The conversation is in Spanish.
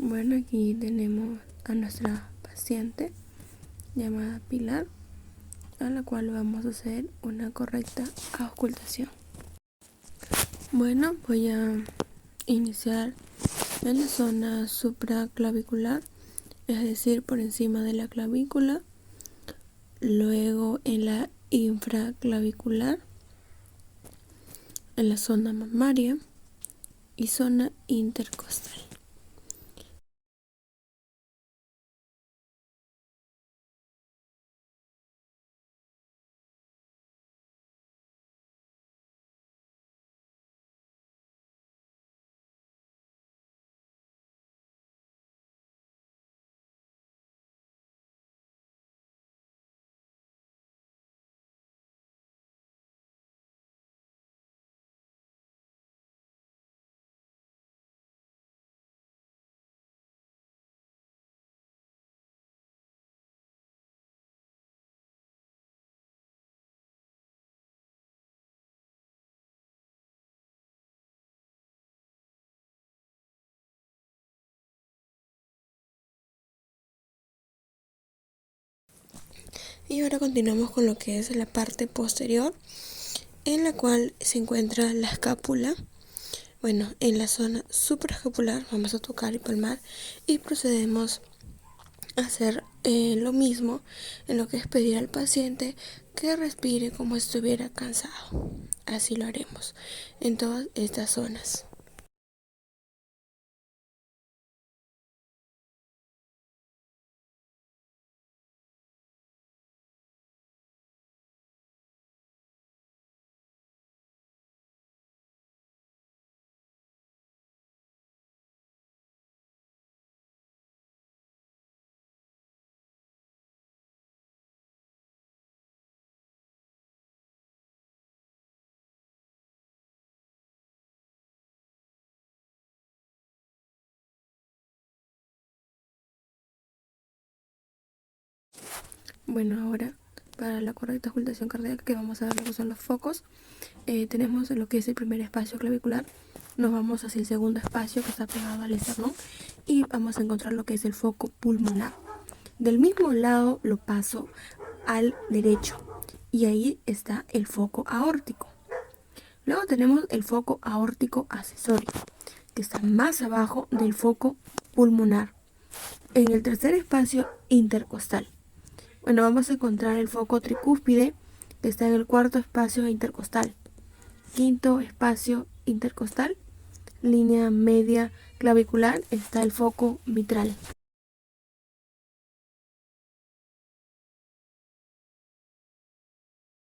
Bueno, aquí tenemos a nuestra paciente llamada Pilar, a la cual vamos a hacer una correcta auscultación. Bueno, voy a iniciar en la zona supraclavicular, es decir, por encima de la clavícula, luego en la infraclavicular, en la zona mamaria y zona intercostal. Y ahora continuamos con lo que es la parte posterior, en la cual se encuentra la escápula. Bueno, en la zona supraescapular vamos a tocar y palmar y procedemos a hacer lo mismo en lo que es pedir al paciente que respire como si estuviera cansado. Así lo haremos en todas estas zonas. Bueno, ahora para la correcta auscultación cardíaca, que vamos a ver lo que son los focos, tenemos lo que es el primer espacio clavicular, nos vamos hacia el segundo espacio que está pegado al esternón y vamos a encontrar lo que es el foco pulmonar. Del mismo lado lo paso al derecho y ahí está el foco aórtico. Luego tenemos el foco aórtico accesorio, que está más abajo del foco pulmonar, en el tercer espacio intercostal. Bueno, vamos a encontrar el foco tricúspide, que está en el cuarto espacio intercostal. Quinto espacio intercostal, línea media clavicular, está el foco mitral.